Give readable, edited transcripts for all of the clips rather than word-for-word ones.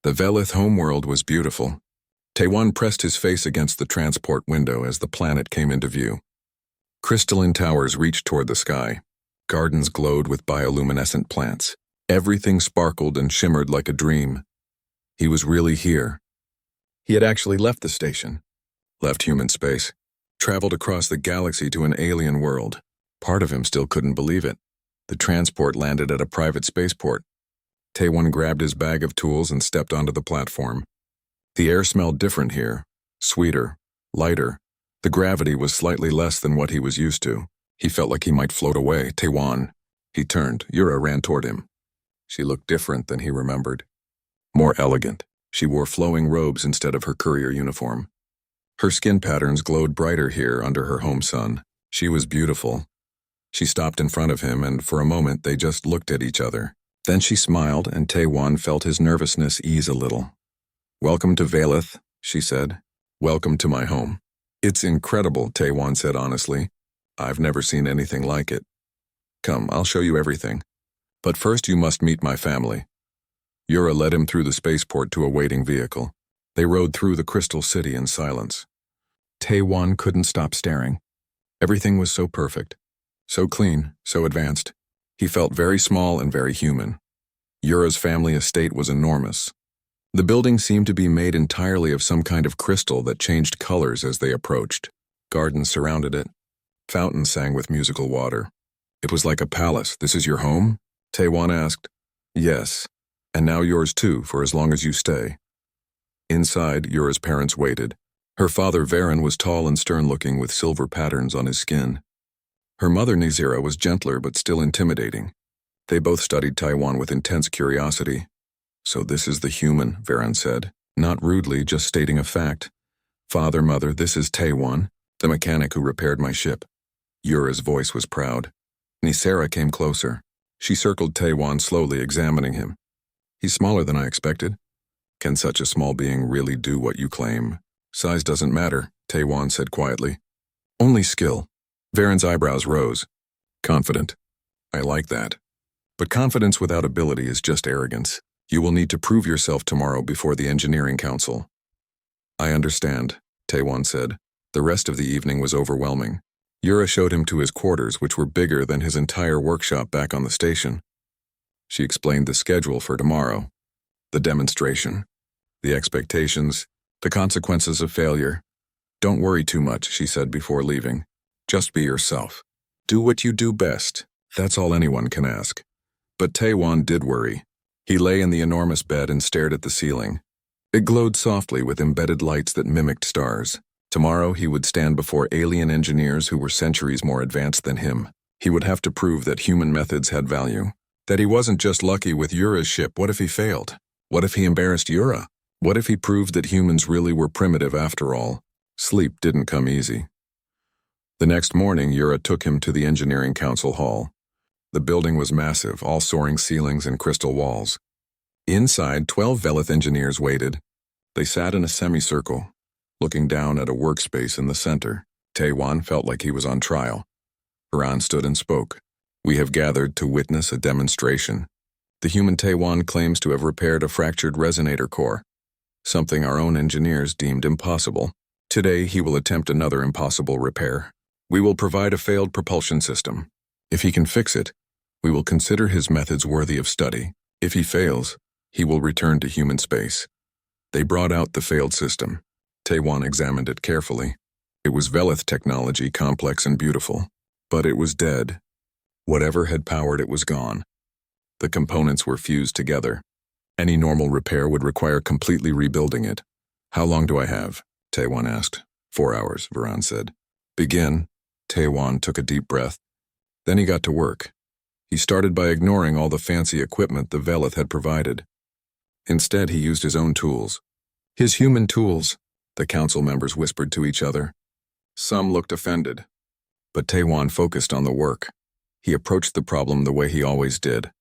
The Velith homeworld was beautiful. Taewon pressed his face against the transport window as the planet came into view. Crystalline towers reached toward the sky. Gardens glowed with bioluminescent plants. Everything sparkled and shimmered like a dream. He was really here. He had actually left the station, left human space, traveled across the galaxy to an alien world. Part of him still couldn't believe it. The transport landed at a private spaceport. Taewon grabbed his bag of tools and stepped onto the platform. The air smelled different here, sweeter, lighter. The gravity was slightly less than what he was used to. He felt like he might float away. Taewon. He turned. Yura ran toward him. She looked different than he remembered. More elegant. She wore flowing robes instead of her courier uniform. Her skin patterns glowed brighter here under her home sun. She was beautiful. She stopped in front of him, and for a moment they just looked at each other. Then she smiled, and Taewon felt his nervousness ease a little. "Welcome to Velith," she said. "Welcome to my home." "It's incredible," Taewon said honestly. "I've never seen anything like it. Come, I'll show you everything. But first you must meet my family." Yura led him through the spaceport to a waiting vehicle. They rode through the Crystal City in silence. Taewon couldn't stop staring. Everything was so perfect, so clean, so advanced. He felt very small and very human. Yura's family estate was enormous. The building seemed to be made entirely of some kind of crystal that changed colors as they approached. Gardens surrounded it. Fountains sang with musical water. It was like a palace. "This is your home?" Taewon asked. "Yes. And now yours too, for as long as you stay." Inside, Yura's parents waited. Her father, Varen, was tall and stern-looking with silver patterns on his skin. Her mother, Nizira, was gentler but still intimidating. They both studied Taewon with intense curiosity. "So this is the human," Varen said, not rudely, just stating a fact. "Father, mother, this is Taewon, the mechanic who repaired my ship." Yura's voice was proud. Nizira came closer. She circled Taewon slowly, examining him. "He's smaller than I expected. Can such a small being really do what you claim?" "Size doesn't matter," Taewon said quietly. "Only skill." Varen's eyebrows rose. "Confident. I like that. But confidence without ability is just arrogance. You will need to prove yourself tomorrow before the Engineering Council." "I understand," Taewon said. The rest of the evening was overwhelming. Yura showed him to his quarters, which were bigger than his entire workshop back on the station. She explained the schedule for tomorrow, the demonstration, the expectations, the consequences of failure. "Don't worry too much," she said before leaving. "Just be yourself. Do what you do best. That's all anyone can ask." But Taewon did worry. He lay in the enormous bed and stared at the ceiling. It glowed softly with embedded lights that mimicked stars. Tomorrow he would stand before alien engineers who were centuries more advanced than him. He would have to prove that human methods had value. That he wasn't just lucky with Yura's ship. What if he failed? What if he embarrassed Yura? What if he proved that humans really were primitive after all? Sleep didn't come easy. The next morning, Yura took him to the Engineering Council hall. The building was massive, all soaring ceilings and crystal walls. Inside, 12 Velith engineers waited. They sat in a semicircle, looking down at a workspace in the center. Taewon felt like he was on trial. Haran stood and spoke. "We have gathered to witness a demonstration. The human Taewon claims to have repaired a fractured resonator core, something our own engineers deemed impossible. Today, he will attempt another impossible repair. We will provide a failed propulsion system. If he can fix it, we will consider his methods worthy of study. If he fails, he will return to human space." They brought out the failed system. Taewon examined it carefully. It was Velith technology, complex and beautiful. But it was dead. Whatever had powered it was gone. The components were fused together. Any normal repair would require completely rebuilding it. "How long do I have?" Taewon asked. 4 hours, Varan said. "Begin." Taewon took a deep breath. Then he got to work. He started by ignoring all the fancy equipment the Velith had provided. Instead, he used his own tools. His human tools, the council members whispered to each other. Some looked offended. But Taewon focused on the work. He approached the problem the way he always did.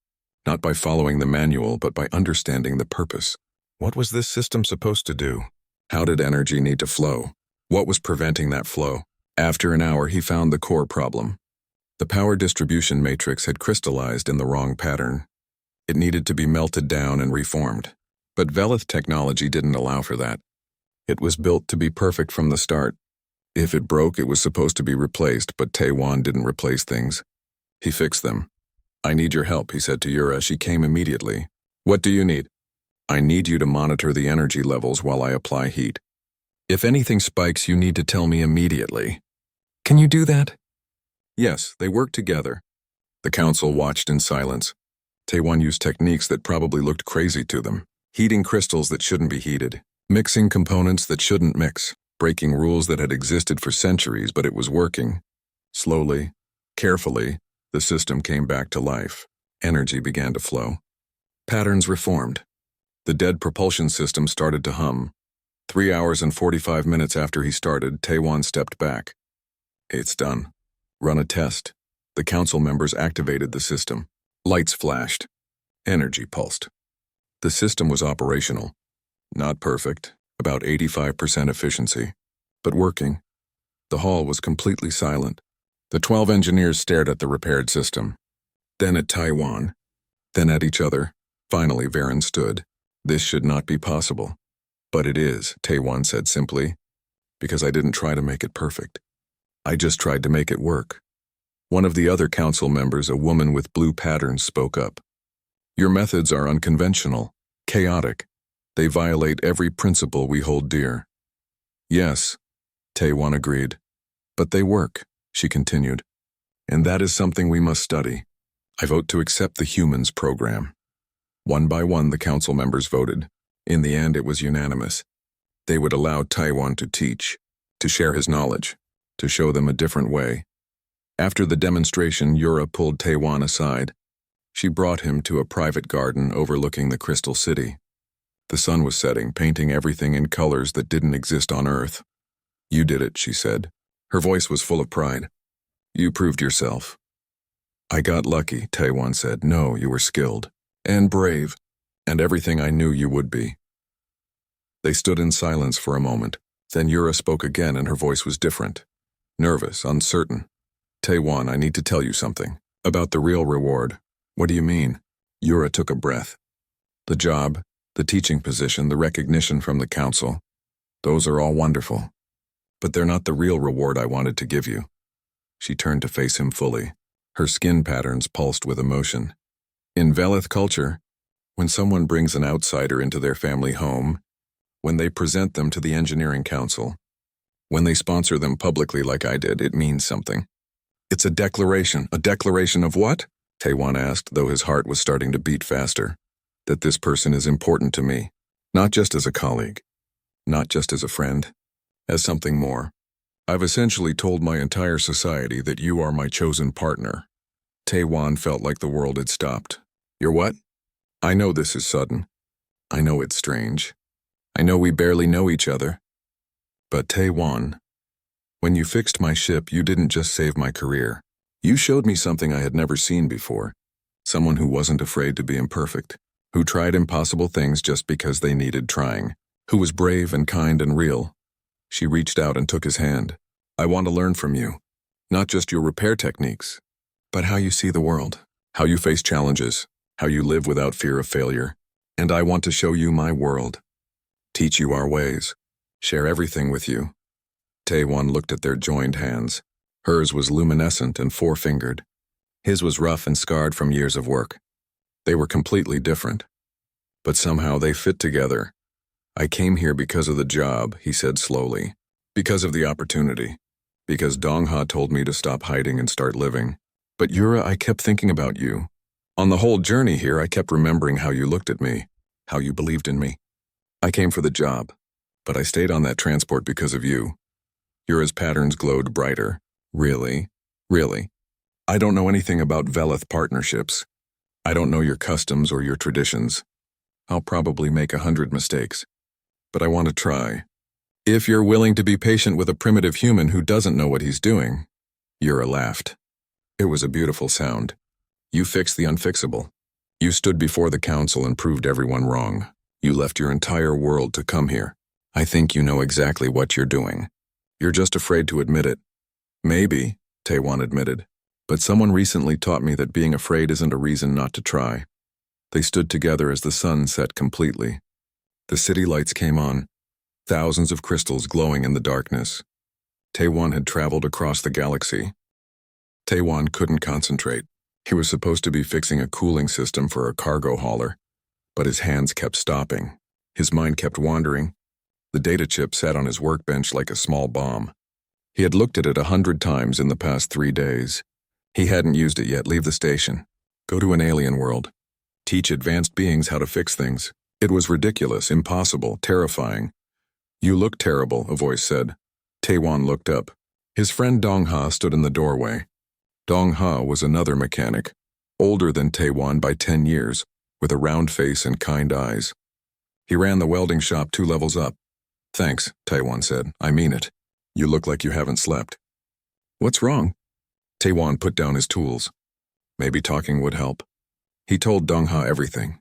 Not by following the manual, but by understanding the purpose. What was this system supposed to do? How did energy need to flow? What was preventing that flow? After an hour, he found the core problem. The power distribution matrix had crystallized in the wrong pattern. It needed to be melted down and reformed. But Velith technology didn't allow for that. It was built to be perfect from the start. If it broke, it was supposed to be replaced, but Taewon didn't replace things. He fixed them. "I need your help," he said to Yura. She came immediately. "What do you need?" "I need you to monitor the energy levels while I apply heat. If anything spikes, you need to tell me immediately." "Can you do that?" Yes, they worked together. The council watched in silence. Taewon used techniques that probably looked crazy to them. Heating crystals that shouldn't be heated. Mixing components that shouldn't mix. Breaking rules that had existed for centuries, but it was working. Slowly, carefully, the system came back to life. Energy began to flow. Patterns reformed. The dead propulsion system started to hum. 3 hours and 45 minutes after he started, Taewon stepped back. "It's done. Run a test." The council members activated the system. Lights flashed. Energy pulsed. The system was operational. Not perfect, about 85% efficiency, but working. The hall was completely silent. The 12 engineers stared at the repaired system, then at Taewon, then at each other. Finally, Varen stood. "This should not be possible." "But it is," Taewon said simply, "because I didn't try to make it perfect. I just tried to make it work." One of the other council members, a woman with blue patterns, spoke up. "Your methods are unconventional, chaotic. They violate every principle we hold dear." "Yes," Taewon agreed. "But they work," she continued. "And that is something we must study. I vote to accept the humans program." One by one, the council members voted. In the end, it was unanimous. They would allow Taewon to teach, to share his knowledge, to show them a different way. After the demonstration, Yura pulled Taewon aside. She brought him to a private garden overlooking the Crystal City. The sun was setting, painting everything in colors that didn't exist on Earth. "You did it," she said. Her voice was full of pride. "You proved yourself." "I got lucky," Taewon said. "No, you were skilled. And brave. And everything I knew you would be." They stood in silence for a moment. Then Yura spoke again, and her voice was different. Nervous, uncertain. "Taewon, I need to tell you something. About the real reward." "What do you mean?" Yura took a breath. "The job, the teaching position, the recognition from the council. Those are all wonderful. But they're not the real reward I wanted to give you." She turned to face him fully. Her skin patterns pulsed with emotion. "In Velith culture, when someone brings an outsider into their family home, when they present them to the engineering council, when they sponsor them publicly like I did, it means something. It's a declaration. A declaration of what?" Taewon asked, though his heart was starting to beat faster. "That this person is important to me, not just as a colleague, not just as a friend, as something more. I've essentially told my entire society that you are my chosen partner." Taewon felt like the world had stopped. "You're what?" "I know this is sudden. I know it's strange. I know we barely know each other. But Taewon, when you fixed my ship, you didn't just save my career. You showed me something I had never seen before. Someone who wasn't afraid to be imperfect, who tried impossible things just because they needed trying, who was brave and kind and real." She reached out and took his hand. "I want to learn from you, not just your repair techniques, but how you see the world, how you face challenges, how you live without fear of failure. And I want to show you my world, teach you our ways, share everything with you." Taewon looked at their joined hands. Hers was luminescent and four-fingered. His was rough and scarred from years of work. They were completely different. But somehow they fit together. "I came here because of the job," he said slowly. "Because of the opportunity. Because Dongha told me to stop hiding and start living. But Yura, I kept thinking about you. On the whole journey here, I kept remembering how you looked at me, how you believed in me. I came for the job, but I stayed on that transport because of you." Yura's patterns glowed brighter. "Really? Really? I don't know anything about Velith partnerships. I don't know your customs or your traditions. I'll probably make 100 mistakes. But I want to try. If you're willing to be patient with a primitive human who doesn't know what he's doing." Yura laughed. It was a beautiful sound. "You fixed the unfixable. You stood before the council and proved everyone wrong. You left your entire world to come here. I think you know exactly what you're doing. You're just afraid to admit it." "Maybe," Taewon admitted. "But someone recently taught me that being afraid isn't a reason not to try." They stood together as the sun set completely. The city lights came on, thousands of crystals glowing in the darkness. Taewon had traveled across the galaxy. Taewon couldn't concentrate. He was supposed to be fixing a cooling system for a cargo hauler, but his hands kept stopping. His mind kept wandering. The data chip sat on his workbench like a small bomb. He had looked at it 100 times in the past 3 days. He hadn't used it yet. Leave the station. Go to an alien world. Teach advanced beings how to fix things. It was ridiculous, impossible, terrifying. You look terrible, a voice said. Taewon looked up. His friend Dong-ha stood in the doorway. Dong-ha was another mechanic, older than Taewon by 10 years, with a round face and kind eyes. He ran the welding shop 2 levels up. Thanks, Taewon said. I mean it. You look like you haven't slept. What's wrong? Taewon put down his tools. Maybe talking would help. He told Dong-ha everything.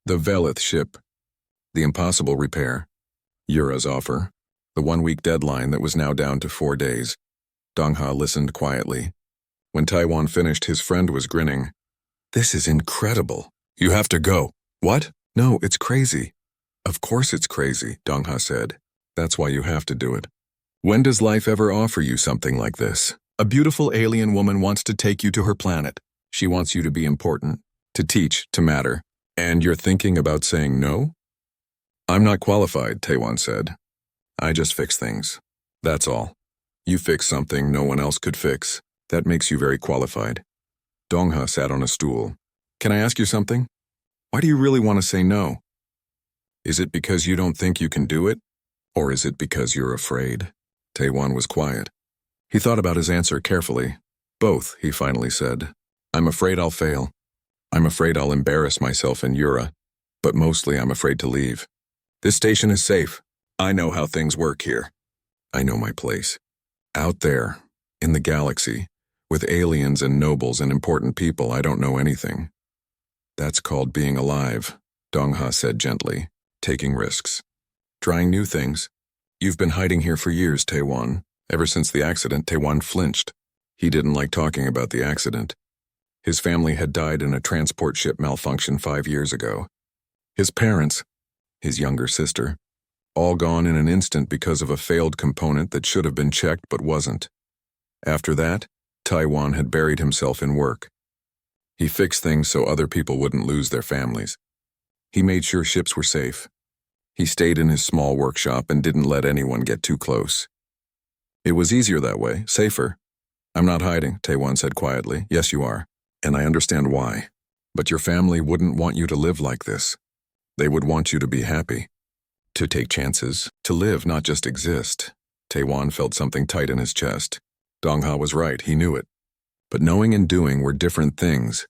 The Velith ship. The impossible repair. Yura's offer. The 1-week deadline that was now down to 4 days. Dong-ha listened quietly. When Taewon finished, his friend was grinning. This is incredible. You have to go. What? No, it's crazy. Of course it's crazy, Dong-ha said. That's why you have to do it. When does life ever offer you something like this? A beautiful alien woman wants to take you to her planet. She wants you to be important, to teach, to matter. And you're thinking about saying no? I'm not qualified, Taewon said. I just fix things. That's all. You fix something no one else could fix. That makes you very qualified. Dong-ha sat on a stool. Can I ask you something? Why do you really want to say no? Is it because you don't think you can do it? Or is it because you're afraid? Taewon was quiet. He thought about his answer carefully. Both, he finally said. I'm afraid I'll fail. I'm afraid I'll embarrass myself in Yura. But mostly I'm afraid to leave. This station is safe. I know how things work here. I know my place. Out there, in the galaxy, with aliens and nobles and important people, I don't know anything. That's called being alive, Dong-ha said gently, taking risks. Trying new things. You've been hiding here for years, Taewon. Ever since the accident, Taewon flinched. He didn't like talking about the accident. His family had died in a transport ship malfunction 5 years ago. His parents, his younger sister, all gone in an instant because of a failed component that should have been checked but wasn't. After that, Taewon had buried himself in work. He fixed things so other people wouldn't lose their families. He made sure ships were safe. He stayed in his small workshop and didn't let anyone get too close. It was easier that way, safer. I'm not hiding, Taewon said quietly. Yes, you are. And I understand why. But your family wouldn't want you to live like this. They would want you to be happy. To take chances. To live, not just exist. Taewon felt something tight in his chest. Dong-ha was right, he knew it. But knowing and doing were different things.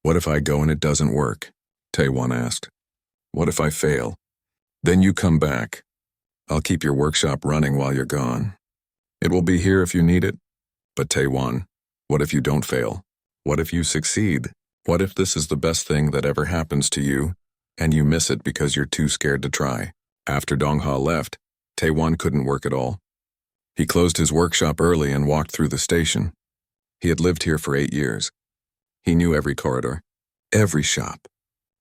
What if I go and it doesn't work? Taewon asked. What if I fail? Then you come back. I'll keep your workshop running while you're gone. It will be here if you need it. But Taewon, what if you don't fail? What if you succeed? What if this is the best thing that ever happens to you, and you miss it because you're too scared to try? After Dong-ha left, Taewon couldn't work at all. He closed his workshop early and walked through the station. He had lived here for 8 years. He knew every corridor, every shop,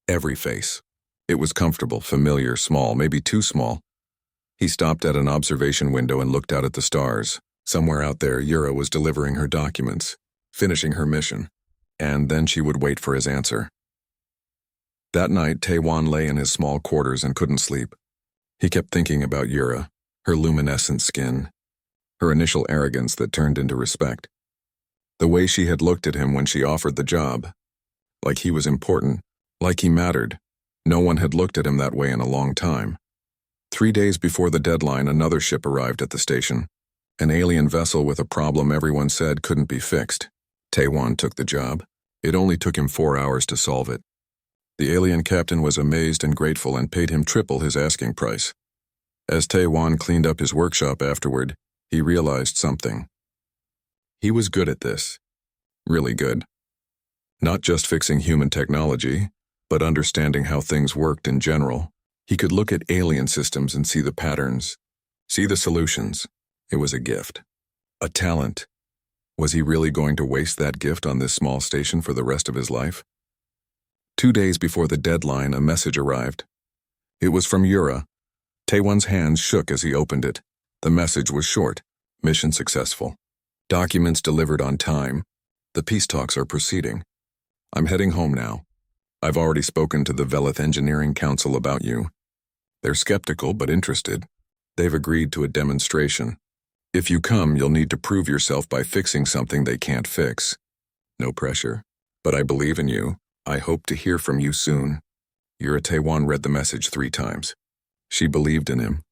every face. It was comfortable, familiar, small, maybe too small. He stopped at an observation window and looked out at the stars. Somewhere out there, Yura was delivering her documents, finishing her mission, and then she would wait for his answer. That night, Taewon lay in his small quarters and couldn't sleep. He kept thinking about Yura, her luminescent skin, her initial arrogance that turned into respect. The way she had looked at him when she offered the job. Like he was important, like he mattered. No one had looked at him that way in a long time. 3 days before the deadline, another ship arrived at the station. An alien vessel with a problem everyone said couldn't be fixed. Taewon took the job. It only took him 4 hours to solve it. The alien captain was amazed and grateful and paid him triple his asking price. As Taewon cleaned up his workshop afterward, he realized something. He was good at this. Really good. Not just fixing human technology, but understanding how things worked in general. He could look at alien systems and see the patterns, see the solutions. It was a gift. A talent. Was he really going to waste that gift on this small station for the rest of his life? 2 days before the deadline, a message arrived. It was from Yura. Taewon's hands shook as he opened it. The message was short. Mission successful. Documents delivered on time. The peace talks are proceeding. I'm heading home now. I've already spoken to the Velith Engineering Council about you. They're skeptical but interested. They've agreed to a demonstration. If you come, you'll need to prove yourself by fixing something they can't fix. No pressure. But I believe in you. I hope to hear from you soon. Yura Taewon read the message 3 times. She believed in him.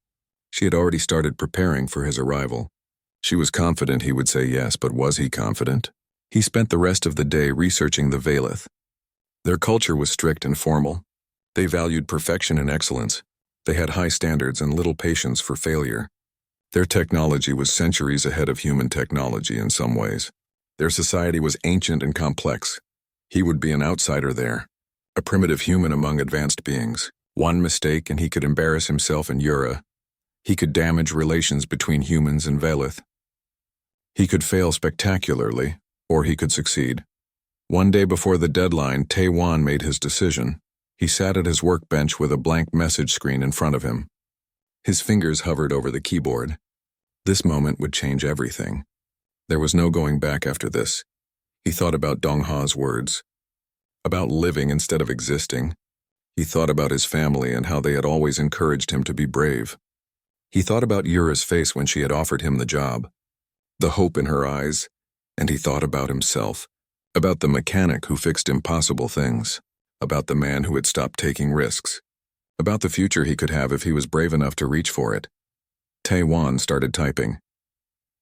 She had already started preparing for his arrival. She was confident he would say yes, but was he confident? He spent the rest of the day researching the Velith. Their culture was strict and formal. They valued perfection and excellence. They had high standards and little patience for failure. Their technology was centuries ahead of human technology in some ways. Their society was ancient and complex. He would be an outsider there, a primitive human among advanced beings. One mistake and he could embarrass himself and Yura. He could damage relations between humans and Velith. He could fail spectacularly, or he could succeed. One day before the deadline, Taewon made his decision. He sat at his workbench with a blank message screen in front of him. His fingers hovered over the keyboard. This moment would change everything. There was no going back after this. He thought about Dongha's words. About living instead of existing. He thought about his family and how they had always encouraged him to be brave. He thought about Yura's face when she had offered him the job. The hope in her eyes. And he thought about himself. About the mechanic who fixed impossible things. About the man who had stopped taking risks. About the future he could have if he was brave enough to reach for it. Taewon started typing.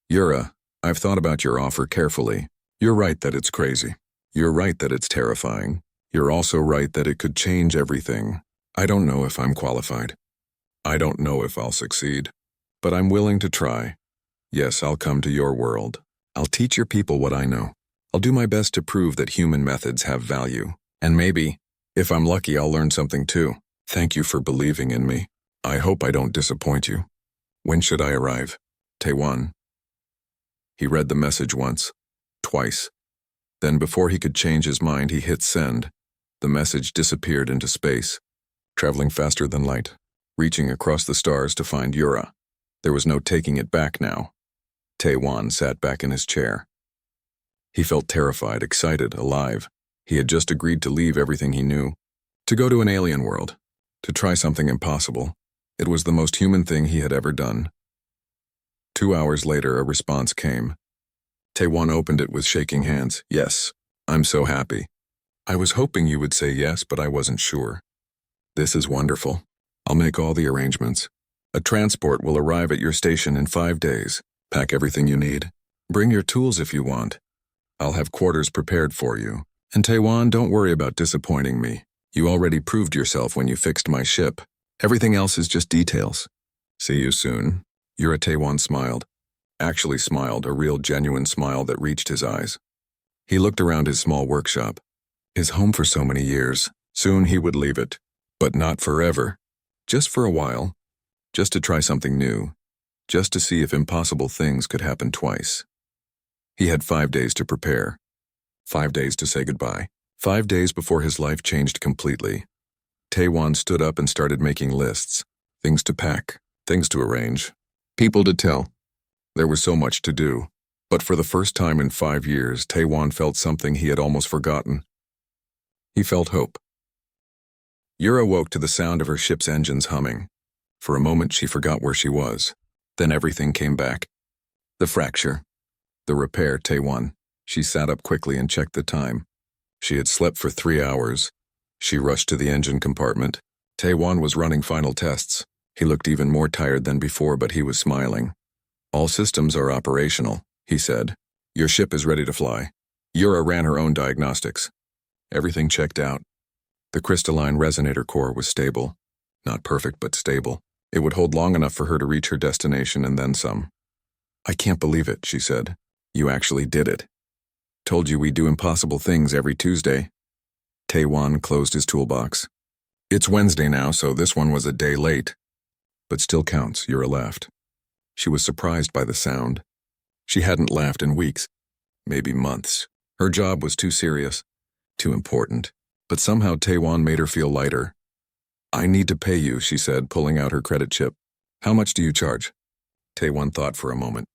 Yura, I've thought about your offer carefully. You're right that it's crazy. You're right that it's terrifying. You're also right that it could change everything. I don't know if I'm qualified. I don't know if I'll succeed. But I'm willing to try. Yes, I'll come to your world. I'll teach your people what I know. I'll do my best to prove that human methods have value. And maybe, if I'm lucky, I'll learn something too. Thank you for believing in me. I hope I don't disappoint you. When should I arrive? Taewon. He read the message once, twice. Then before he could change his mind, he hit send. The message disappeared into space, traveling faster than light, reaching across the stars to find Yura. There was no taking it back now. Taewon sat back in his chair. He felt terrified, excited, alive. He had just agreed to leave everything he knew, to go to an alien world, to try something impossible. It was the most human thing he had ever done. 2 hours later, a response came. Taewon opened it with shaking hands. Yes, I'm so happy. I was hoping you would say yes, but I wasn't sure. This is wonderful. I'll make all the arrangements. A transport will arrive at your station in 5 days. Pack everything you need. Bring your tools if you want. I'll have quarters prepared for you. And Taewon, don't worry about disappointing me. You already proved yourself when you fixed my ship. Everything else is just details. See you soon. Yura Taewon smiled. Actually smiled, a real genuine smile that reached his eyes. He looked around his small workshop. His home for so many years. Soon he would leave it. But not forever. Just for a while. Just to try something new. Just to see if impossible things could happen twice. He had 5 days to prepare. 5 days to say goodbye. 5 days before his life changed completely. Taewon stood up and started making lists. Things to pack. Things to arrange. People to tell. There was so much to do. But for the first time in 5 years, Taewon felt something he had almost forgotten. He felt hope. Yura woke to the sound of her ship's engines humming. For a moment, she forgot where she was. Then everything came back. The fracture. The repair, Taewon. She sat up quickly and checked the time. She had slept for 3 hours. She rushed to the engine compartment. Taewon was running final tests. He looked even more tired than before, but he was smiling. All systems are operational, he said. Your ship is ready to fly. Yura ran her own diagnostics. Everything checked out. The crystalline resonator core was stable. Not perfect, but stable. It would hold long enough for her to reach her destination and then some. I can't believe it, she said. You actually did it. Told you we do impossible things every Tuesday. Taewon closed his toolbox. It's Wednesday now, so this one was a day late. But still counts, Yura laughed. She was surprised by the sound. She hadn't laughed in weeks, maybe months. Her job was too serious, too important. But somehow Taewon made her feel lighter. I need to pay you, she said, pulling out her credit chip. How much do you charge? Taewon thought for a moment.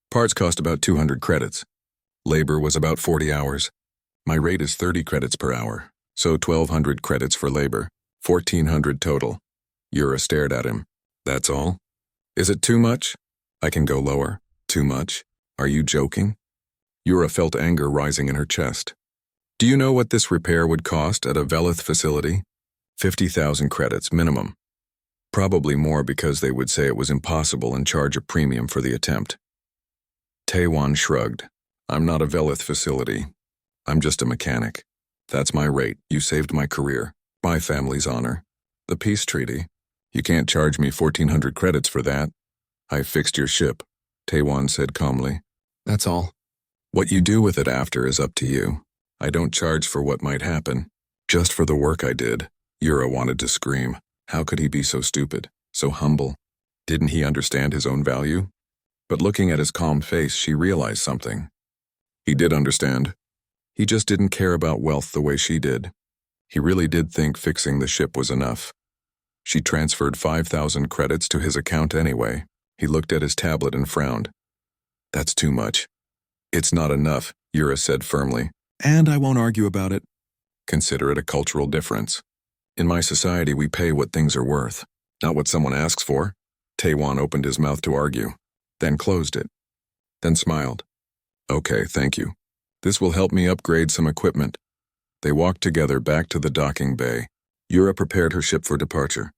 Parts cost about 200 credits. Labor was about 40 hours. My rate is 30 credits per hour, so 1,200 credits for labor, 1,400 total. Yura stared at him. That's all? Is it too much? I can go lower. Too much? Are you joking? Yura felt anger rising in her chest. Do you know what this repair would cost at a Velith facility? 50,000 credits minimum. Probably more because they would say it was impossible and charge a premium for the attempt. Taewon shrugged. I'm not a Velith facility. I'm just a mechanic. That's my rate. You saved my career, my family's honor. The peace treaty. You can't charge me 1,400 credits for that. I fixed your ship, Taewon said calmly. That's all. What you do with it after is up to you. I don't charge for what might happen, just for the work I did. Yura wanted to scream. How could he be so stupid, so humble? Didn't he understand his own value? But looking at his calm face, she realized something. He did understand. He just didn't care about wealth the way she did. He really did think fixing the ship was enough. She transferred 5,000 credits to his account anyway. He looked at his tablet and frowned. That's too much. It's not enough, Yura said firmly. And I won't argue about it. Consider it a cultural difference. In my society, we pay what things are worth, not what someone asks for. Taewon opened his mouth to argue, then closed it, then smiled. Okay, thank you. This will help me upgrade some equipment. They walked together back to the docking bay. Yura prepared her ship for departure.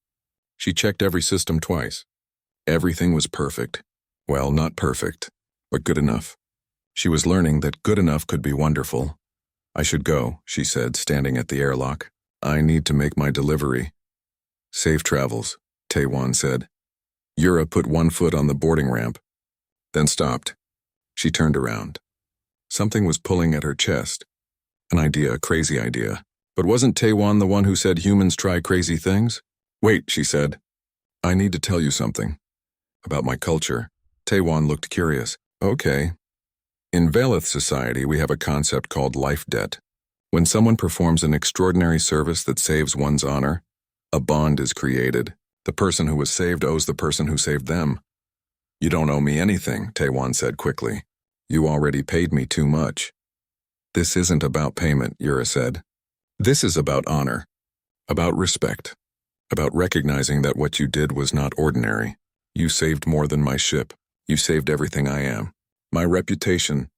She checked every system twice. Everything was perfect. Well, not perfect, but good enough. She was learning that good enough could be wonderful. I should go, she said, standing at the airlock. I need to make my delivery. Safe travels, Taewon said. Yura put one foot on the boarding ramp, then stopped. She turned around. Something was pulling at her chest. An idea, a crazy idea. But wasn't Taewon the one who said humans try crazy things? Wait, she said. I need to tell you something. About my culture. Taewon looked curious. Okay. In Velith society, we have a concept called life debt. When someone performs an extraordinary service that saves one's honor, a bond is created. The person who was saved owes the person who saved them. You don't owe me anything, Taewon said quickly. You already paid me too much. This isn't about payment, Yura said. This is about honor, about respect, about recognizing that what you did was not ordinary. You saved more than my ship. You saved everything I am. My reputation,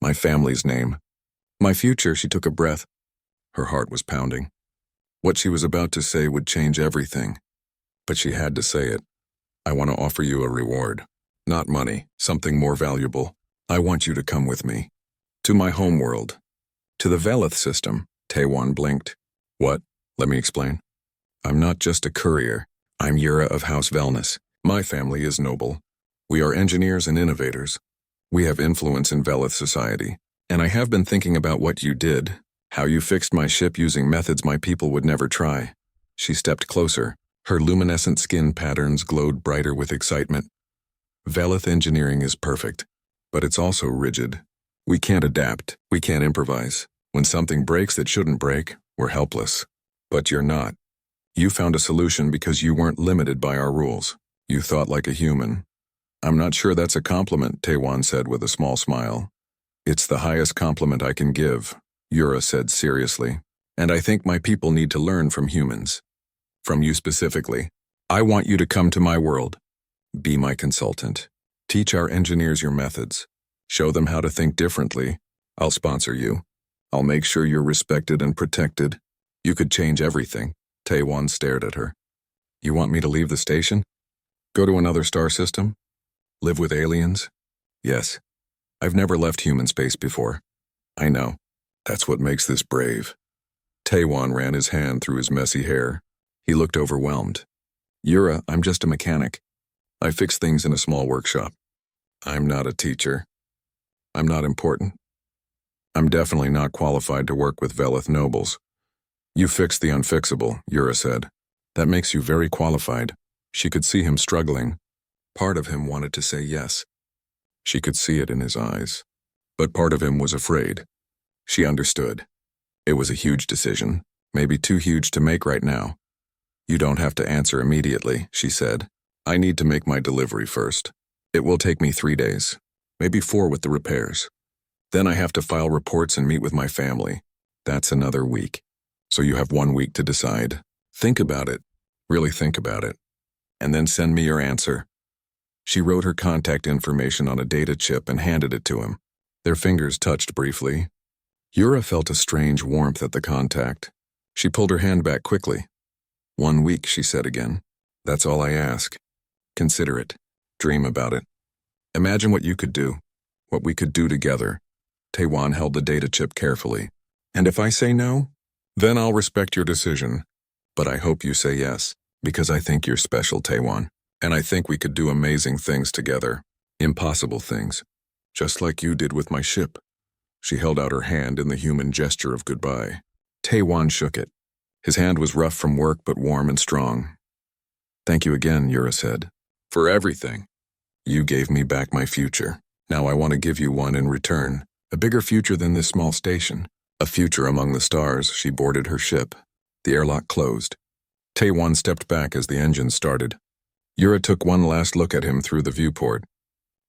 my family's name, my future. She took a breath. Her heart was pounding. What she was about to say would change everything, but she had to say it. I want to offer you a reward. Not money, something more valuable. I want you to come with me. To my homeworld. To the Velith system. Taewon blinked. What? Let me explain. I'm not just a courier. I'm Yura of House Velnus. My family is noble. We are engineers and innovators. We have influence in Velith society. And I have been thinking about what you did, how you fixed my ship using methods my people would never try. She stepped closer. Her luminescent skin patterns glowed brighter with excitement. Velith engineering is perfect, but it's also rigid. We can't adapt. We can't improvise. When something breaks that shouldn't break, we're helpless. But you're not. You found a solution because you weren't limited by our rules. You thought like a human. I'm not sure that's a compliment, Taewon said with a small smile. It's the highest compliment I can give, Yura said seriously. And I think my people need to learn from humans. From you specifically. I want you to come to my world. Be my consultant. Teach our engineers your methods. Show them how to think differently. I'll sponsor you. I'll make sure you're respected and protected. You could change everything. Taewon stared at her. You want me to leave the station? Go to another star system? Live with aliens? Yes. I've never left human space before. I know. That's what makes this brave. Taewon ran his hand through his messy hair. He looked overwhelmed. Yura, I'm just a mechanic. I fix things in a small workshop. I'm not a teacher. I'm not important. I'm definitely not qualified to work with Velith nobles. You fixed the unfixable, Yura said. That makes you very qualified. She could see him struggling. Part of him wanted to say yes. She could see it in his eyes. But part of him was afraid. She understood. It was a huge decision, maybe too huge to make right now. You don't have to answer immediately, she said. I need to make my delivery first. It will take me 3 days, maybe 4 with the repairs. Then I have to file reports and meet with my family. That's another week. So you have 1 week to decide. Think about it. Really think about it. And then send me your answer. She wrote her contact information on a data chip and handed it to him. Their fingers touched briefly. Yura felt a strange warmth at the contact. She pulled her hand back quickly. 1 week, she said again. That's all I ask. Consider it. Dream about it. Imagine what you could do. What we could do together. Taewon held the data chip carefully. And if I say no, then I'll respect your decision. But I hope you say yes, because I think you're special, Taewon. And I think we could do amazing things together. Impossible things. Just like you did with my ship. She held out her hand in the human gesture of goodbye. Taewon shook it. His hand was rough from work but warm and strong. Thank you again, Yura said. For everything. You gave me back my future. Now I want to give you one in return. A bigger future than this small station. A future among the stars. She boarded her ship. The airlock closed. Taewon stepped back as the engine started. Yura took one last look at him through the viewport.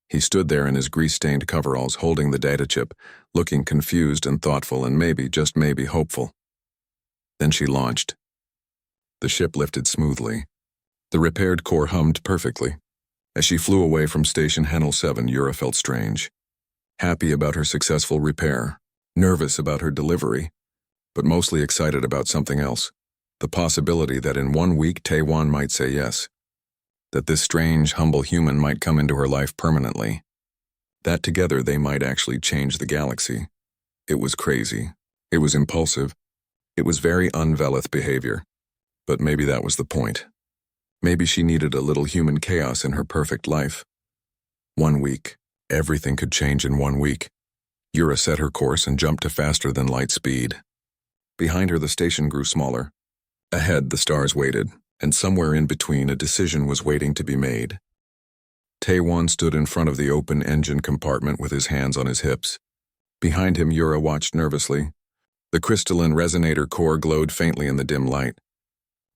He stood there in his grease-stained coveralls holding the data chip, looking confused and thoughtful and maybe, just maybe, hopeful. Then she launched. The ship lifted smoothly. The repaired core hummed perfectly. As she flew away from Station Henel 7, Yura felt strange. Happy about her successful repair, nervous about her delivery, but mostly excited about something else. The possibility that in 1 week Taewon might say yes. That this strange, humble human might come into her life permanently. That together they might actually change the galaxy. It was crazy. It was impulsive. It was very un-Velith behavior. But maybe that was the point. Maybe she needed a little human chaos in her perfect life. 1 week. Everything could change in 1 week. Yura set her course and jumped to faster than light speed. Behind her the station grew smaller. Ahead the stars waited, and somewhere in between a decision was waiting to be made. Taewon stood in front of the open engine compartment with his hands on his hips. Behind him Yura watched nervously. The crystalline resonator core glowed faintly in the dim light.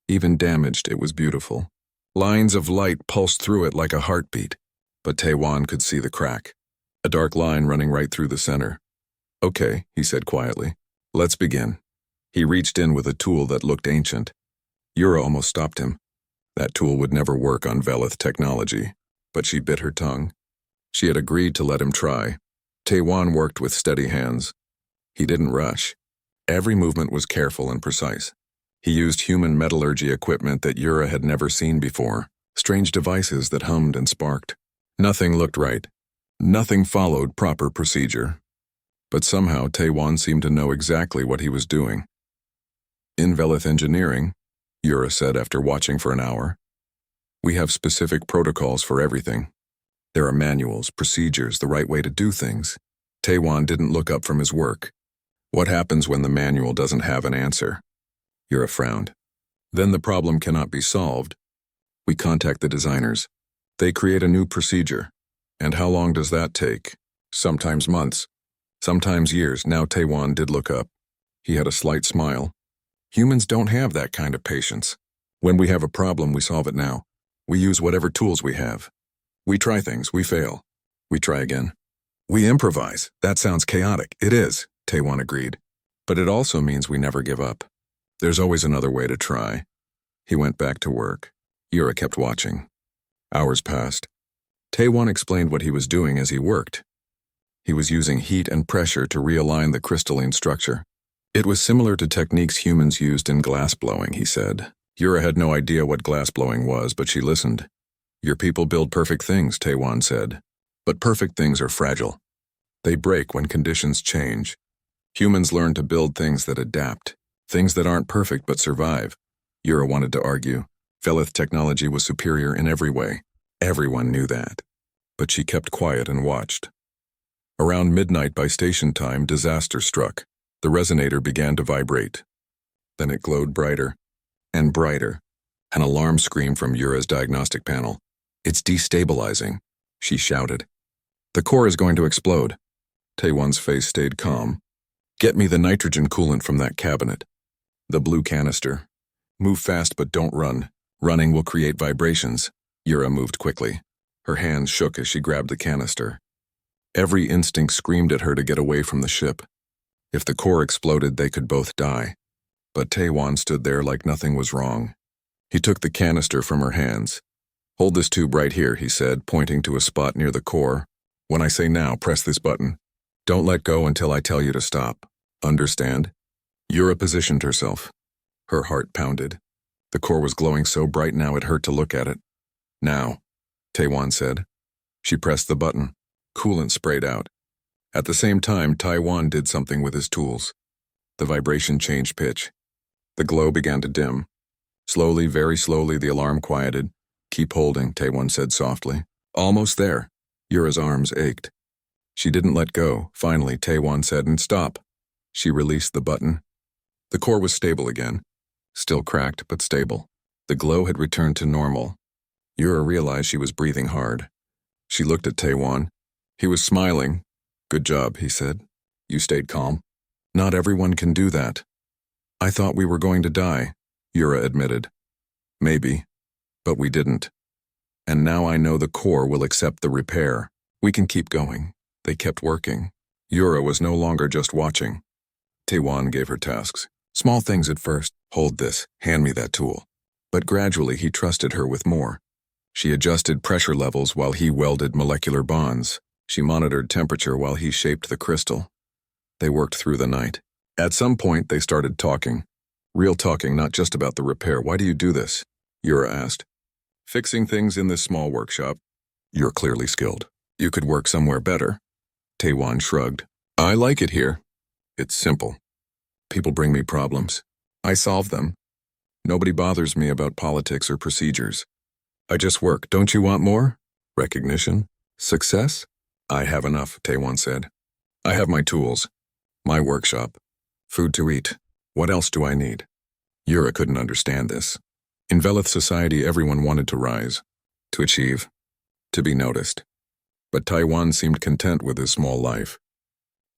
Even damaged, it was beautiful. Lines of light pulsed through it like a heartbeat, but Taewon could see the crack. A dark line running right through the center. Okay, he said quietly. Let's begin. He reached in with a tool that looked ancient. Yura almost stopped him. That tool would never work on Velith technology, but she bit her tongue. She had agreed to let him try. Taewon worked with steady hands. He didn't rush. Every movement was careful and precise. He used human metallurgy equipment that Yura had never seen before, strange devices that hummed and sparked. Nothing looked right. Nothing followed proper procedure. But somehow Taewon seemed to know exactly what he was doing. In Velith engineering, Yura said after watching for an hour, we have specific protocols for everything. There are manuals, procedures, the right way to do things. Taewon didn't look up from his work. What happens when the manual doesn't have an answer? Yura frowned. Then the problem cannot be solved. We contact the designers. They create a new procedure. And how long does that take? Sometimes months. Sometimes years. Now Taewon did look up. He had a slight smile. Humans don't have that kind of patience. When we have a problem, we solve it now. We use whatever tools we have. We try things, we fail. We try again. We improvise. That sounds chaotic. It is, Taewon agreed. But it also means we never give up. There's always another way to try. He went back to work. Yura kept watching. Hours passed. Taewon explained what he was doing as he worked. He was using heat and pressure to realign the crystalline structure. It was similar to techniques humans used in glassblowing, he said. Yura had no idea what glassblowing was, but she listened. Your people build perfect things, Taewon said. But perfect things are fragile. They break when conditions change. Humans learn to build things that adapt, things that aren't perfect but survive. Yura wanted to argue. Velith technology was superior in every way. Everyone knew that. But she kept quiet and watched. Around midnight by station time, disaster struck. The resonator began to vibrate. Then it glowed brighter and brighter. An alarm screamed from Yura's diagnostic panel. It's destabilizing, she shouted. The core is going to explode. Taewon's face stayed calm. Get me the nitrogen coolant from that cabinet. The blue canister. Move fast but don't run. Running will create vibrations. Yura moved quickly. Her hands shook as she grabbed the canister. Every instinct screamed at her to get away from the ship. If the core exploded, they could both die. But Taewon stood there like nothing was wrong. He took the canister from her hands. "Hold this tube right here," he said, pointing to a spot near the core. "When I say now, press this button. Don't let go until I tell you to stop. Understand?" Yura positioned herself. Her heart pounded. The core was glowing so bright now it hurt to look at it. "Now," Taewon said. She pressed the button. Coolant sprayed out. At the same time, Taewon did something with his tools. The vibration changed pitch. The glow began to dim. Slowly, very slowly, the alarm quieted. "Keep holding," Taewon said softly. "Almost there." Yura's arms ached. She didn't let go. Finally, Taewon said, "And stop." She released the button. The core was stable again. Still cracked, but stable. The glow had returned to normal. Yura realized she was breathing hard. She looked at Taewon. He was smiling. "Good job," he said. "You stayed calm." "Not everyone can do that." "I thought we were going to die," Yura admitted. "Maybe, but we didn't. And now I know the core will accept the repair. We can keep going." They kept working. Yura was no longer just watching. Taewon gave her tasks. Small things at first. "Hold this, hand me that tool." But gradually he trusted her with more. She adjusted pressure levels while he welded molecular bonds. She monitored temperature while he shaped the crystal. They worked through the night. At some point they started talking. Real talking, not just about the repair. "Why do you do this?" Yura asked. "Fixing things in this small workshop." "You're clearly skilled. You could work somewhere better." Taewon shrugged. "I like it here. It's simple. People bring me problems. I solve them. Nobody bothers me about politics or procedures. I just work. Don't you want more? Recognition? Success?" "I have enough," Taewon said. "I have my tools. My workshop. Food to eat. What else do I need?" Yura couldn't understand this. In Velith society, everyone wanted to rise, to achieve, to be noticed. But Taewon seemed content with his small life.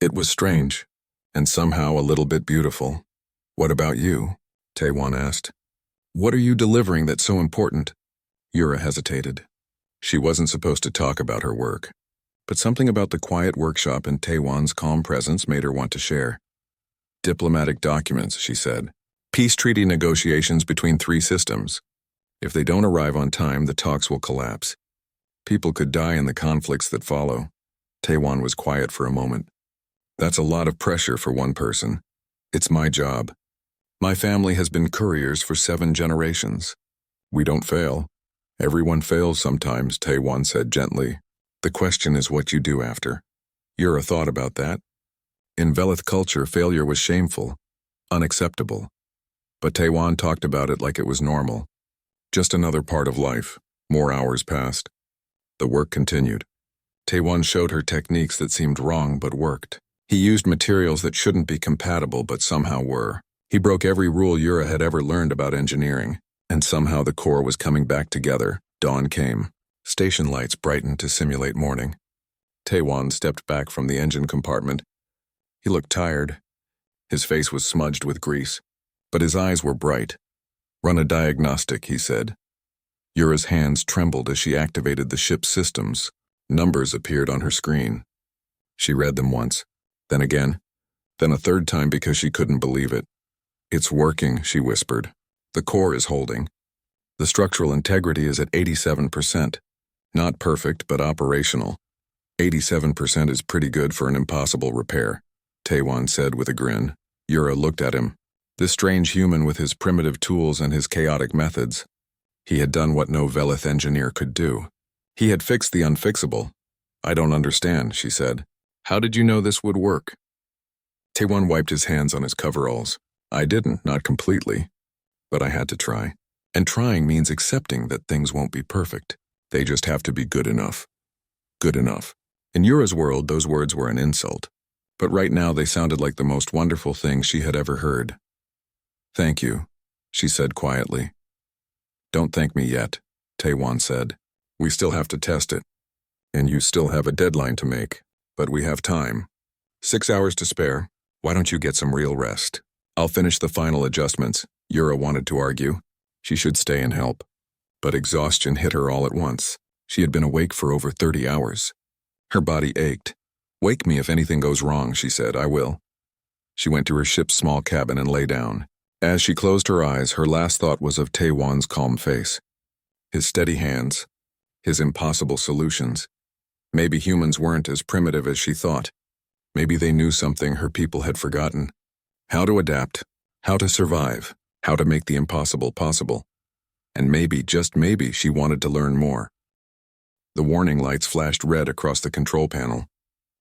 It was strange, and somehow a little bit beautiful. "What about you?" Taewon asked. "What are you delivering that's so important?" Yura hesitated. She wasn't supposed to talk about her work, but something about the quiet workshop and Taewon's calm presence made her want to share. "Diplomatic documents," she said. "Peace treaty negotiations between 3 systems. If they don't arrive on time, the talks will collapse. People could die in the conflicts that follow." Taewon was quiet for a moment. "That's a lot of pressure for one person. It's my job. My family has been couriers for 7 generations. We don't fail. Everyone fails sometimes," Taewon said gently. "The question is what you do after." Yura thought about that. In Velith culture, failure was shameful, unacceptable. But Taewon talked about it like it was normal. Just another part of life. More hours passed. The work continued. Taewon showed her techniques that seemed wrong but worked. He used materials that shouldn't be compatible but somehow were. He broke every rule Yura had ever learned about engineering, and somehow the core was coming back together. Dawn came. Station lights brightened to simulate morning. Taewon stepped back from the engine compartment. He looked tired. His face was smudged with grease, but his eyes were bright. "Run a diagnostic," he said. Yura's hands trembled as she activated the ship's systems. Numbers appeared on her screen. She read them once, then again, then a third time because she couldn't believe it. "It's working," she whispered. "The core is holding. The structural integrity is at 87%. Not perfect, but operational. 87% is pretty good for an impossible repair," Taewon said with a grin. Yura looked at him. This strange human with his primitive tools and his chaotic methods. He had done what no Velith engineer could do. He had fixed the unfixable. "I don't understand," she said. "How did you know this would work?" Taewon wiped his hands on his coveralls. "I didn't, not completely. But I had to try. And trying means accepting that things won't be perfect. They just have to be good enough." Good enough. In Yura's world, those words were an insult. But right now they sounded like the most wonderful thing she had ever heard. "Thank you," she said quietly. "Don't thank me yet," Taewon said. "We still have to test it. And you still have a deadline to make. But we have time. 6 hours to spare. Why don't you get some real rest? I'll finish the final adjustments. Yura wanted to argue. She should stay and help. But exhaustion hit her all at once. She had been awake for over 30 hours. Her body ached. "Wake me if anything goes wrong," she said. "I will." She went to her ship's small cabin and lay down. As she closed her eyes, her last thought was of Taewan's calm face. His steady hands. His impossible solutions. Maybe humans weren't as primitive as she thought. Maybe they knew something her people had forgotten. How to adapt. How to survive. How to make the impossible possible. And maybe, just maybe, she wanted to learn more. The warning lights flashed red across the control panel.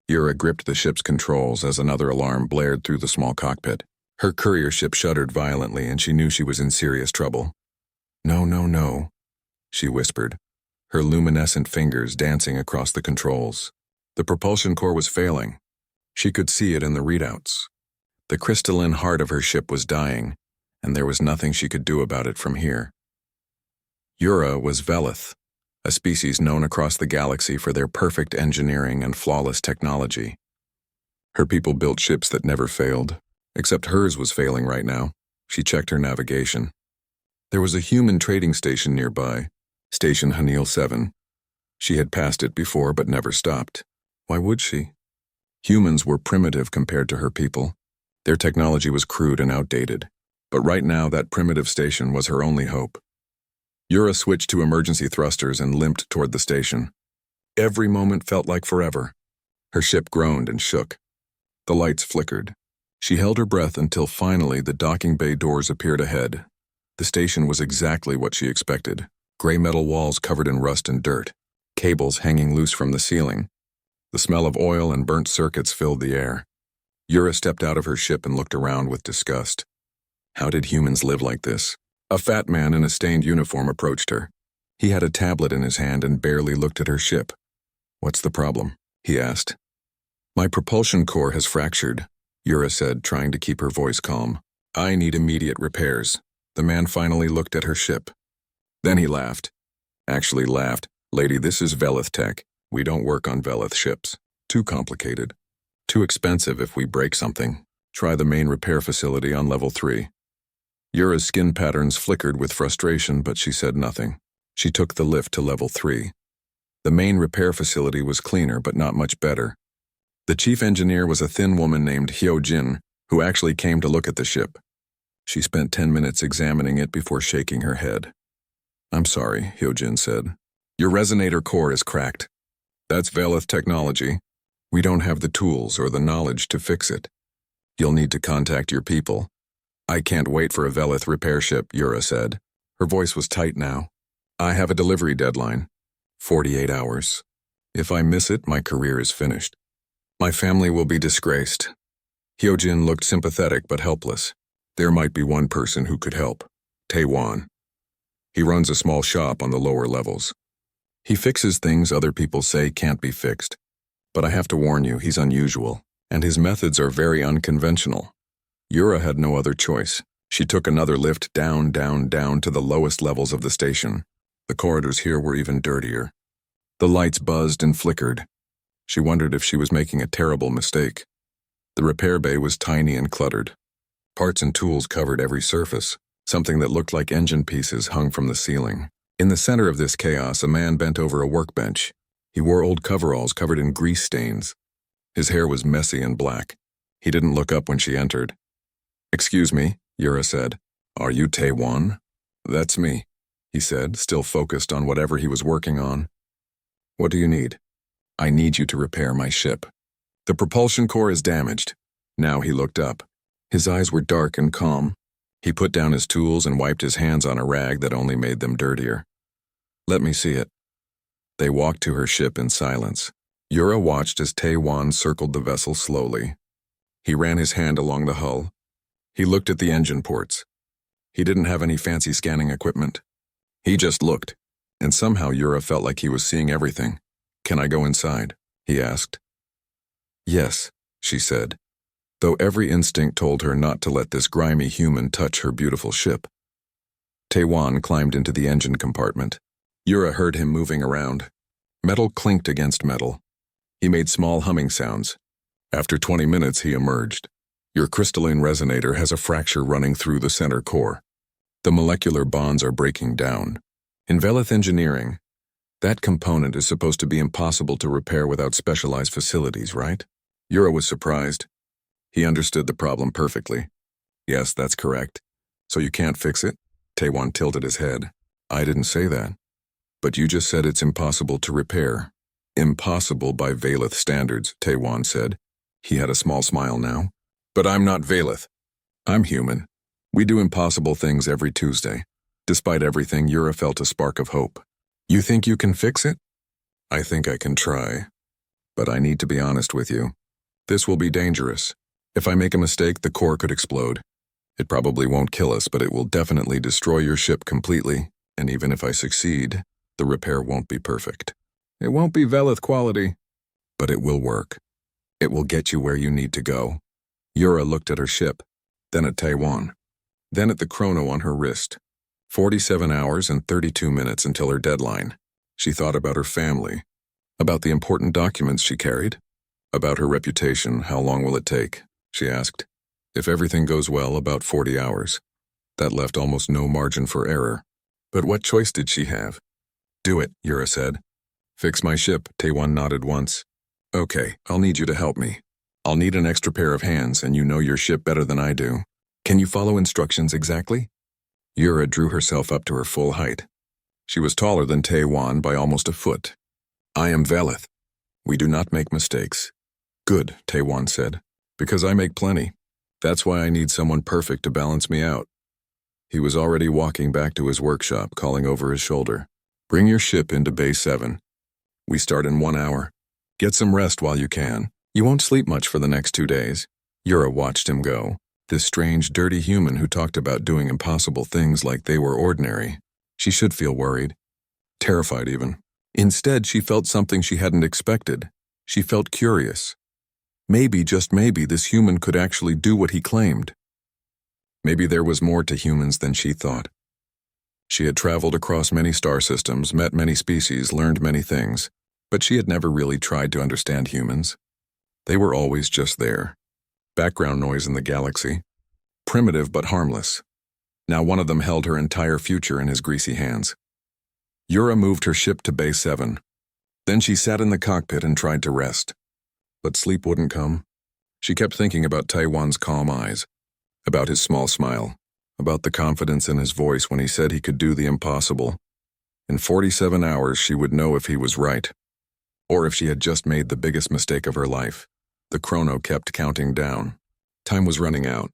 Yura gripped the ship's controls as another alarm blared through the small cockpit. Her courier ship shuddered violently, and she knew she was in serious trouble. "No, no, no," she whispered, her luminescent fingers dancing across the controls. The propulsion core was failing. She could see it in the readouts. The crystalline heart of her ship was dying, and there was nothing she could do about it from here. Yura was Velith, a species known across the galaxy for their perfect engineering and flawless technology. Her people built ships that never failed, except hers was failing right now. She checked her navigation. There was a human trading station nearby, Station Hanil 7. She had passed it before but never stopped. Why would she? Humans were primitive compared to her people. Their technology was crude and outdated. But right now that primitive station was her only hope. Yura switched to emergency thrusters and limped toward the station. Every moment felt like forever. Her ship groaned and shook. The lights flickered. She held her breath until finally the docking bay doors appeared ahead. The station was exactly what she expected. Gray metal walls covered in rust and dirt. Cables hanging loose from the ceiling. The smell of oil and burnt circuits filled the air. Yura stepped out of her ship and looked around with disgust. How did humans live like this? A fat man in a stained uniform approached her. He had a tablet in his hand and barely looked at her ship. "What's the problem?" he asked. "My propulsion core has fractured," Yura said, trying to keep her voice calm. "I need immediate repairs." The man finally looked at her ship. Then he laughed. Actually laughed. "Lady, this is Velith tech. We don't work on Velith ships. Too complicated. Too expensive if we break something. Try the main repair facility on level 3. Yura's skin patterns flickered with frustration, but she said nothing. She took the lift to level 3. The main repair facility was cleaner, but not much better. The chief engineer was a thin woman named Hyojin, who actually came to look at the ship. She spent 10 minutes examining it before shaking her head. "I'm sorry," Hyojin said. "Your resonator core is cracked. That's Velith technology. We don't have the tools or the knowledge to fix it. You'll need to contact your people." "I can't wait for a Velith repair ship," Yura said. Her voice was tight now. "I have a delivery deadline. 48 hours. If I miss it, my career is finished. My family will be disgraced." Hyojin looked sympathetic but helpless. There might be one person who could help. Taewan. He runs a small shop on the lower levels. He fixes things other people say can't be fixed. But I have to warn you, he's unusual, and his methods are very unconventional. Yura had no other choice. She took another lift down to the lowest levels of the station. The corridors here were even dirtier. The lights buzzed and flickered. She wondered if she was making a terrible mistake. The repair bay was tiny and cluttered. Parts and tools covered every surface. Something that looked like engine pieces hung from the ceiling. In the center of this chaos, a man bent over a workbench. He wore old coveralls covered in grease stains. His hair was messy and black. He didn't look up when she entered. "Excuse me," Yura said. "Are you Taewan?" "That's me," he said, still focused on whatever he was working on. "What do you need?" "I need you to repair my ship. The propulsion core is damaged." Now he looked up. His eyes were dark and calm. He put down his tools and wiped his hands on a rag that only made them dirtier. "Let me see it." They walked to her ship in silence. Yura watched as Taewan circled the vessel slowly. He ran his hand along the hull. He looked at the engine ports. He didn't have any fancy scanning equipment. He just looked, and somehow Yura felt like he was seeing everything. "Can I go inside?" he asked. "Yes," she said, though every instinct told her not to let this grimy human touch her beautiful ship. Taewan climbed into the engine compartment. Yura heard him moving around. Metal clinked against metal. He made small humming sounds. After 20 minutes, he emerged. "Your crystalline resonator has a fracture running through the center core. The molecular bonds are breaking down. In Velith engineering, that component is supposed to be impossible to repair without specialized facilities, right? Yura was surprised. He understood the problem perfectly. Yes, that's correct. So you can't fix it? Taewon tilted his head. I didn't say that. But you just said it's impossible to repair. Impossible by Velith standards, Taewon said. He had a small smile now. But I'm not Velith. I'm human. We do impossible things every Tuesday. Despite everything, Yura felt a spark of hope. You think you can fix it? I think I can try. But I need to be honest with you. This will be dangerous. If I make a mistake, the core could explode. It probably won't kill us, but it will definitely destroy your ship completely, and even if I succeed, the repair won't be perfect. It won't be Velith quality, but it will work. It will get you where you need to go. Yura looked at her ship, then at Taewon, then at the chrono on her wrist. 47 hours and 32 minutes until her deadline. She thought about her family, about the important documents she carried, about her reputation. How long will it take? She asked. If everything goes well, about 40 hours. That left almost no margin for error. But what choice did she have? Do it, Yura said. Fix my ship, Taewon nodded once. Okay, I'll need you to help me. I'll need an extra pair of hands, and you know your ship better than I do. Can you follow instructions exactly? Yura drew herself up to her full height. She was taller than Taewon by almost a foot. I am Velith. We do not make mistakes. Good, Taewon said, because I make plenty. That's why I need someone perfect to balance me out. He was already walking back to his workshop, calling over his shoulder. Bring your ship into Bay 7. We start in 1 hour. Get some rest while you can. You won't sleep much for the next 2 days. Yura watched him go. This strange, dirty human who talked about doing impossible things like they were ordinary. She should feel worried. Terrified even. Instead, she felt something she hadn't expected. She felt curious. Maybe, just maybe, this human could actually do what he claimed. Maybe there was more to humans than she thought. She had traveled across many star systems, met many species, learned many things, but she had never really tried to understand humans. They were always just there. Background noise in the galaxy. Primitive but harmless. Now one of them held her entire future in his greasy hands. Yura moved her ship to Bay 7. Then she sat in the cockpit and tried to rest. But sleep wouldn't come. She kept thinking about Taewon's calm eyes, about his small smile, about the confidence in his voice when he said he could do the impossible. In 47 hours, she would know if he was right, or if she had just made the biggest mistake of her life. The chrono kept counting down. Time was running out.